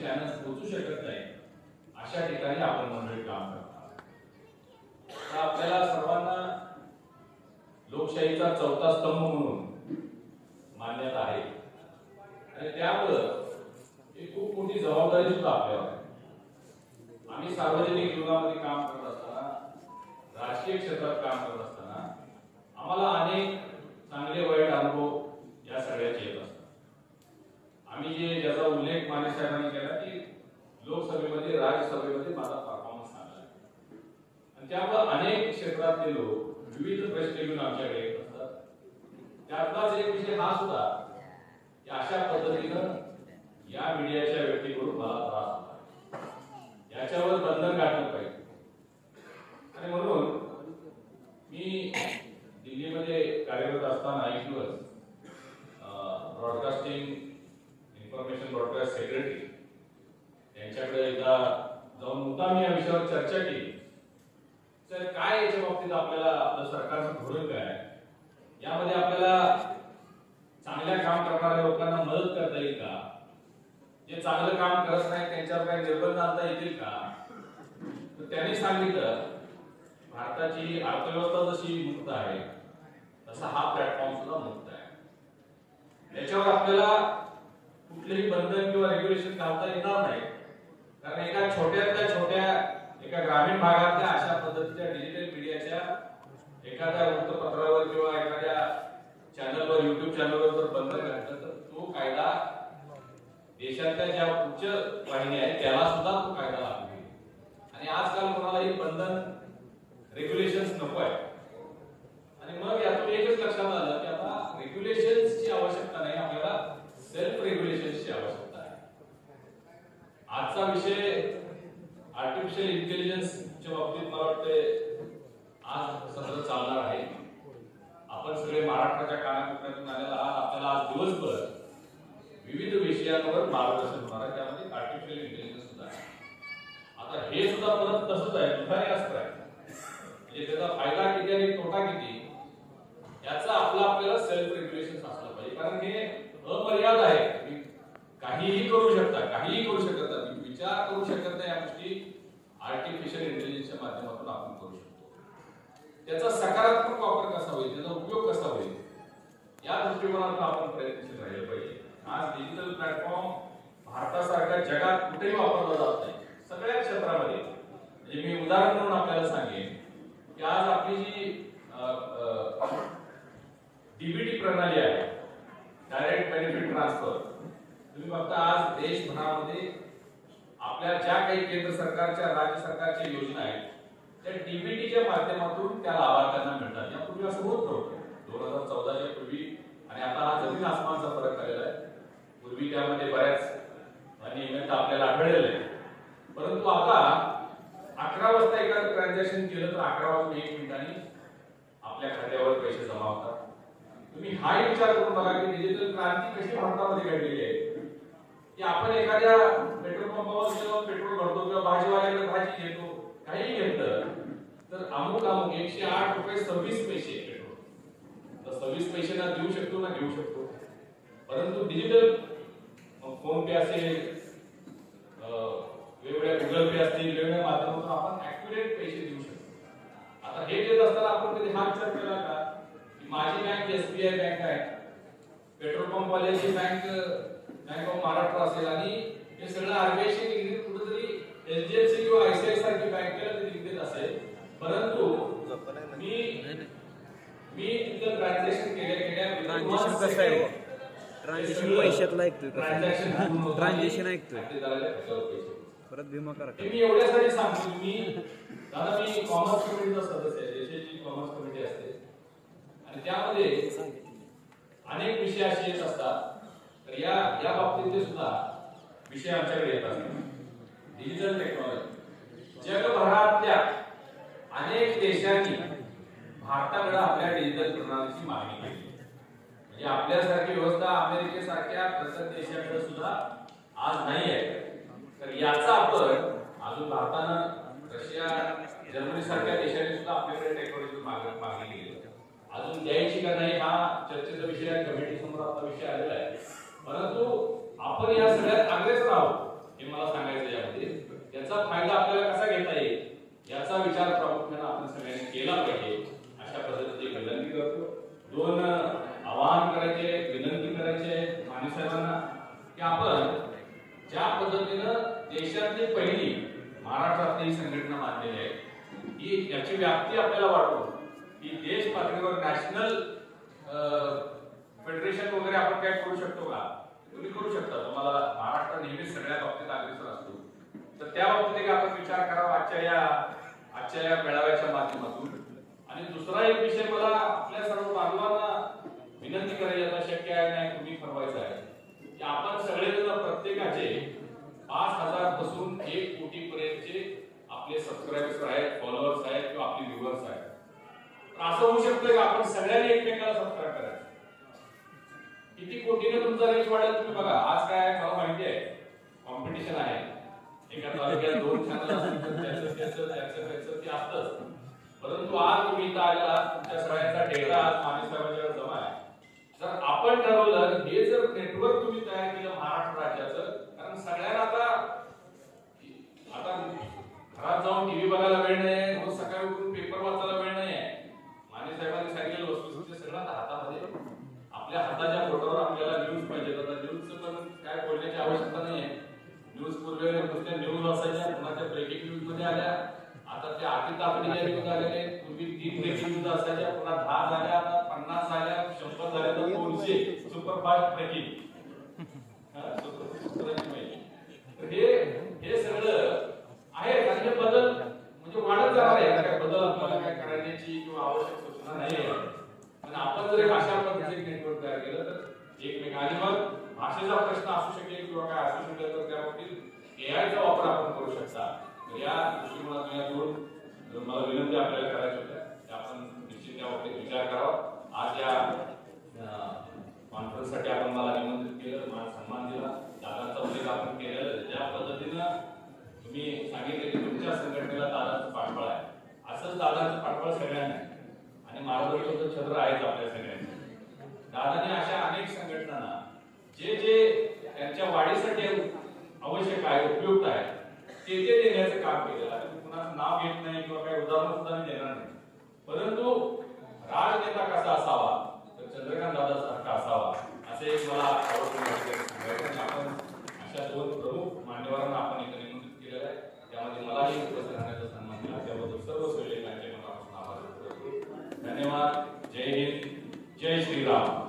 Channels पोहोचू शकत नाही अशा ठिकाणी आपण मंडळी काम करतात. तर आपल्याला सर्वांना लोकशाहीचा चौथा स्तंभ म्हणून मान्यता आहे आणि त्यामुळं ही खूप मोठी जबाबदारी सुद्धा आपल्यावर आहे. आम्ही सार्वजनिक जीवनामध्ये काम करत असताना, राजकीय क्षेत्रात काम करत असताना आम्हाला अनेक चांगले वाईट अनुभव या सगळ्याचे येत असतात. आम्ही ज्याचा उल्लेख माने साहेबांनी केला की लोकसभेमध्ये, राज्यसभेमध्ये माझा परफॉर्मन्स चांगला आहे आणि त्यामुळे अनेक क्षेत्रातले लोक विविध प्रश्न घेऊन आमच्याकडे येत असतात. त्यातलाच एक विषय हा सुद्धा की अशा पद्धतीनं या मीडियाच्या व्यक्तीकडून मला त्रास होता, याच्यावर बंधन घातलं पाहिजे. आणि म्हणून मी दिल्लीमध्ये कार्यरत असताना 1 दिवस ब्रॉडकास्टिंग इन्फॉर्मेशन ब्रॉडकास्ट सेक्रेटरी यांच्याकडे एकदा जाऊन मुद्दाम या विषयावर चर्चा केली. तर काय याच्या बाबतीत आपल्याला आपलं सरकारचं धोरण काय आहे, यामध्ये आपल्याला चांगल्या काम करणाऱ्या लोकांना मदत करता येईल का, जे चांगलं काम करत नाही त्यांच्यावर काही निर्बंध आणता येतील का. तर त्यांनी सांगितलं भारताची अर्थव्यवस्था जशी मुक्त आहे तसा हा प्लॅटफॉर्म सुद्धा मुक्त आहे. याच्यावर आपल्याला कुठलेही बंधन किंवा रेग्युलेशन घालता येणार नाही, कारण एका छोट्यातल्या छोट्या एका ग्रामीण भागातल्या अशा पद्धतीच्या डिजिटल मीडियाच्या एखाद्या वृत्तपत्रावर किंवा एखाद्या चॅनलवर, युट्यूब चॅनलवर जर बंधन घातलं तर तो कायदा देशातल्या ज्या उच्च वाहिनी आहेत त्याला सुद्धा तो कायदा लागू होईल. आणि आजकाल कोणालाही बंधन रेग्युलेशन्स नको आहे. आणि मग यातून एकच लक्षात आलं की आता रेग्युलेशन्सची आवश्यकता नाही, आपल्याला सेल्फ रेग्युलेशन्सची आवश्यकता आहे. आजचा विषय आर्टिफिशियल इंटेलिजन्सच्या बाबतीत मला वाटते आज सत्र चालणार आहे. आपण सगळे महाराष्ट्राच्या कानाकोपऱ्यातून आलेला आहात. आपल्याला आज दिवसभर विविध विषयांवर मार्गदर्शन होणार आहे, त्यामध्ये आर्टिफिशियल इंटेलिजन्स सुद्धा आहे. आता हे सुद्धा परत तसंच आहे, दुधारी अस्त्र आहे. म्हणजे त्याचा फायदा किती आणि तोटा किती याचा आपल्याला सेल्फ रेग्युलेशन असलं पाहिजे, कारण हे अमर्याद आहे. काहीही करू शकता, काहीही करू शकत नाही, विचार करू शकत नाही. या गोष्टी आर्टिफिशियल इंटेलिजन्सच्या माध्यमातून आपण करू शकतो. त्याचा सकारात्मक वापर कसा होईल, त्याचा उपयोग कसा होईल, या दृष्टिकोनातून आपण प्रयत्नशील राहिले पाहिजे. आज डिजिटल प्लॅटफॉर्म भारतासारख्या जगात कुठेही वापरला जात नाही, सगळ्या क्षेत्रामध्ये. म्हणजे मी उदाहरण म्हणून आपल्याला सांगेन की आज आपली जी डीबीटी प्रणाली आहे, डायरेक्ट बेनिफिट ट्रान्सफर, तुम्ही बघता आज देशभरामध्ये आपल्या ज्या काही केंद्र सरकारच्या, राज्य सरकारच्या योजना आहेत त्या डीबीटीच्या माध्यमातून त्या लाभार्थ्यांना मिळतात. यापूर्वी असं होत नव्हतं. 2014च्या पूर्वी आणि आता हा जमीन आसमानचा फरक आलेला आहे. पूर्वी त्यामध्ये बऱ्याच अनियमितता आपल्याला आढळलेल्या आहे, परंतु आता 11 वाजता एखादं ट्रान्झॅक्शन केलं तर 11 वाजून 1 मिनिटांनी आपल्या खात्यावर पैसे जमा होतात. तुम्ही हाही विचार करून बघा की डिजिटल क्रांती कशी भारतामध्ये घडलेली आहे की आपण एखाद्या पेट्रोल पंपावर गेलो, पेट्रोल भरतो किंवा भाजीवाल्याकडे भाजी घेतो, काही घेतलं तर अमुक 108 रुपये 26 पैसे पेट्रोल. तर 26 पैशांना देऊ शकतो ना, घेऊ शकतो. परंतु डिजिटल फोन पे असेल, वेगवेगळ्या गुगल पे असतील, वेगवेगळ्या माध्यमातून आपण ऍक्युरेट पैसे देऊ शकतो. आता हे देत असताना आपण कधी हा विचार केला का की माझी बँक SBI बँक आहे, पेट्रोल पंप वाल्याची बँक ऑफ महाराष्ट्र असेल आणि हे सगळं RBIशी निगडीत कुठेतरी HDFC किंवा ICICI सारखी बँकेला ते निगडीत असेल, परंतु मी तिथं ट्रान्झॅक्शन केल्या ट्रान्झॅक्शन पैशातला ऐकतोय, ट्रान्झॅक्शन ऐकतोय, परत भीमा करा. मी एवढ्यासाठी सांगतो मी दादा, मी कॉमर्स कमिटीचा सदस्य आहे, देशाची कॉमर्स कमिटी असते आणि त्यामध्ये अनेक विषय असे येत असतात. तर या बाबतीतले सुद्धा विषय आमच्याकडे येत असतात. डिजिटल टेक्नॉलॉजी जगभरातल्या अनेक देशांनी भारताकडे आपल्या डिजिटल प्रणालीची मागणी केली. म्हणजे आपल्यासारखी व्यवस्था अमेरिकेसारख्या प्रगत देशाकडे सुद्धा आज नाही आहे. तर याचा आपण अजून भारतानं, रशिया, जर्मनी सारख्या देशांनी सुद्धा आपल्याकडे टेक्नॉलॉजी मागणी केली. अजून द्यायची का नाही हा चर्चेचा विषय आहे, कमिटी समोर आपला विषय आलेला आहे. परंतु आपण या सगळ्यात अग्रेसर आहोत हे मला ज्या पद्धतीनं देशातली पहिली महाराष्ट्रातली ही संघटना मानलेली आहे की याची व्याप्ती आपल्याला वाढवून की देश पातळीवर नॅशनल फेडरेशन वगैरे आपण काय करू शकतो का? तुम्ही करू शकता. तुम्हाला महाराष्ट्र नेहमीच सगळ्या बाबतीत अग्रेसर असतो. तर त्या बाबतीत एक आपण विचार करावा आजच्या या मेळाव्याच्या माध्यमातून. आणि दुसरा एक विषय मला आपल्या सर्व बांधवांना विनंती करायची आता शक्य आहे नाही तुम्ही ठरवायचं आहे की आपण सगळेजण प्रत्येकाचे 5,000 पासून 1 कोटी पर्यंतचे आपले सबस्क्रायबर्स आहेत, फॉलोअर्स आहेत किंवा आपले व्ह्युअर्स आहेत. तर असं होऊ शकतं की आपण सगळ्यांनी एकमेकाला सबस्क्राईब करायचं. किती कोटीने तुमचा रीच वाढेल तुम्ही बघा. आज काय मला माहिती आहे कॉम्पिटिशन आहे. एका तालुक्यात 2 चॅनल असतील तर त्याचं ते असतंच. परंतु आज तुम्ही इथं आलेला तुमच्या सगळ्यांचा डेटा आज माने साहेबांच्यावर जमा आहे. जर आपण ठरवलं हे जर नेटवर्क तुम्ही तयार केलं महाराष्ट्र राज्याचं, कारण सगळ्यांना आता घरात जाऊन टीव्ही बघायला वेळ नाही, रोज सकाळी उठून पेपर वाचायला वेळ नाही. माने साहेबांनी सांगितलेलं वस्तुस्थिती सगळं हातामध्ये आपल्या हाताच्या बोटावर आपल्याला न्यूज पाहिजे. आता न्यूजचं पण काय बोलण्याची आवश्यकता नाहीये. न्यूज पूर्वी नुसत्या न्यूज असायच्या, पुन्हा त्या ब्रेकिंग न्यूज मध्ये आल्या. आता त्या अति तातडीच्या न्यूज आलेले. पूर्वी 3 ब्रेकिंग न्यूज असायच्या, पुन्हा 10 झाल्या, आता 50 झाल्या, 100 झाल्या, तर 200 सुपरफास्ट ब्रेकिंग. हे सगळं आहे. आणि हे बदल म्हणजे वाढत जाणार आहे. काय बदल आपल्याला काय करण्याची किंवा आवश्यक सूचना नाही आहे. आणि आपण जर एक अशा पद्धतीचे नेटवर्क तयार केलं तर एकमेकांनी मग भाषेचा प्रश्न असू शकेल किंवा काय असू शकेल तर त्या बाबतीत एआयचा वापर आपण करू शकता. तर या दृष्टिकोनातून मला विनंती आपल्याला करायची होत्या की आपण निश्चित त्या बाबतीत विचार करावा. आज या कॉन्फरन्ससाठी आपण मला निमंत्रित केलं, मान सन्मान दिला, दादांचा उल्लेख आपण केलेला. ज्या पद्धतीनं तुम्ही सांगितले की तुमच्या संघटनेला दादाचं पाठबळ आहे, असंच दादाचं पाठबळ सगळ्यांना आहे. आणि मार्गदर्शक छत्र आहेच आपल्या सगळ्यांना. दादाने अशा अनेक संघटनांना जे जे त्यांच्या वाढीसाठी आवश्यक आहे, उपयुक्त आहे, ते देण्याचं काम केलेलं आहे. कुणाचं नाव घेत नाही किंवा काही उदाहरण सुद्धा मी देणार नाही. परंतु राजनेता कसा असावा तर चंद्रकांत दादा सारखा असावा असे एक मला आवडतं. आपण अशा 2 प्रमुख मान्यवरांना आपण इथे निमंत्रित केलेलं आहे. त्यामध्ये मलाही उपस्थित राहण्याचा सन्मान दिला. त्याबद्दल सर्व सहयोगिकांचे मनापासून आभार व्यक्त करतो. धन्यवाद. जय हिंद, जय श्रीराम.